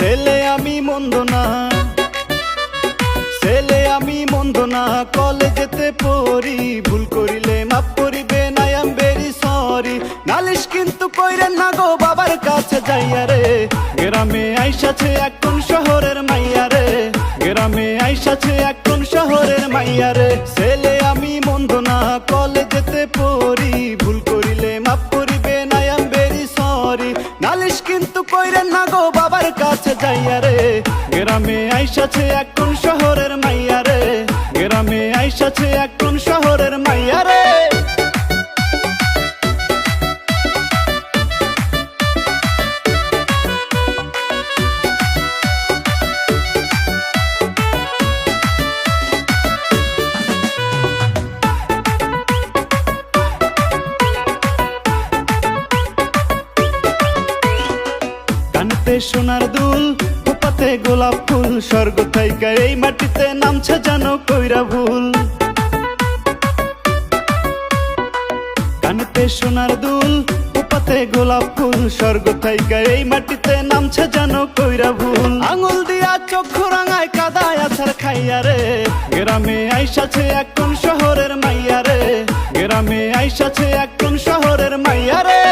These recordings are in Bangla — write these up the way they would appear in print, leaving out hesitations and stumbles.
ছেলে আমি মন্দ না, ছেলে আমি মন্দ না, কলেজেতে পড়ি, ভুল করিলে মাফ করিবেন, আই এম ভেরি সরি। নালিশ কিন্তু কইরেন না গো বাবার কাছে যাইয়া রে, গ্রামে আইসাছে এখন শহরের মাইয়া রে, গ্রামে আইসাছে এখন শহরের মাইয়া রে। ছেলে আমি মন্দ না, কলেজেতে পড়ি, ভুল করিলে মাফ করিবেন, আই এম ভেরি সরি। নালিশ কিন্তু কইরেন না গো বাবার কাছে যাইয়া রে, গ্রামে আইসাছে এখন শহরের মাইয়া রে, গ্রামে আইসাছে এখন শহরের মাইয়া রে। কানতে সোনার দুল, খোপাতে গোলাপ ফুল, স্বর্গ থাইকা এই মাটিতে নামছে জানো কইরা ভুল। কানতে সোনার দুল, খোপাতে গোলাপ ফুল, স্বর্গ থাইকা এই মাটিতে নামছে জানো কইরা ভুল। আঙুল দিয়া চক্ষু রাঙায় কাদায় আছাড় খাইয়া রে, গ্রামে আইসাছে এখন শহরের মাইয়া রে, গ্রামে আইসাছে এখন শহরের মাইয়া রে।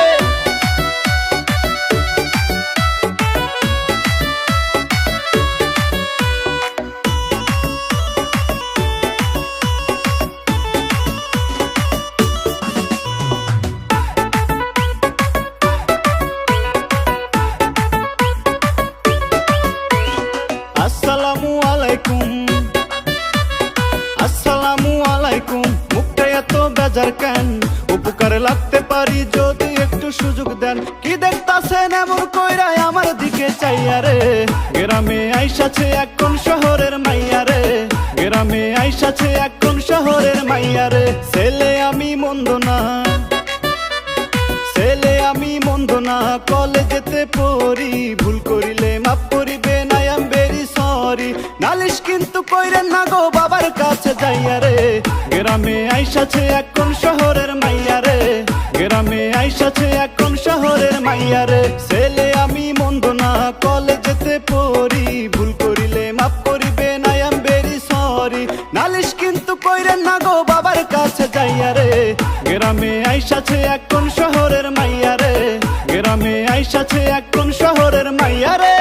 আসসালামু আলাইকুম, আসসালামু আলাইকুম, মুখটা এত বেজার কেন? উপকারে লাগতে পারি যদি একটু সুযোগ দেন। কি দেখতাছেন এমন কইরা আমার দিকে চাইয়া রে, গ্রামে আইসাছে এখন শহরের মাইয়া রে, গ্রামে আইসাছে এখন শহরের মাইয়া রে। ছেলে আমি মন্দ না, ছেলে আমি মন্দ না, কলেজেতে পড়ি, ভুল করিলে মাফ করিবেন, আই এম ভেরি সরি। নালিশ কিন্তু কইরেন না গো বাবার কাছে যাইয়া রে, গ্রামে আইসাছে এখন শহরের মাইয়া রে, গ্রামে আইসাছে এখন শহরের মাইয়া রে। ছেলে আমি মন্দ না, কলেজেতে পড়ি, ভুল করিলে মাফ করিবেন, আই এম ভেরি সরি। নালিশ কিন্তু কইরেন না গো বাবার কাছে যাইয়া রে, গ্রামে আইসাছে এখন শহরের মাইয়া রে, গ্রামে আইসাছে এখন শহরের মাইয়া রে।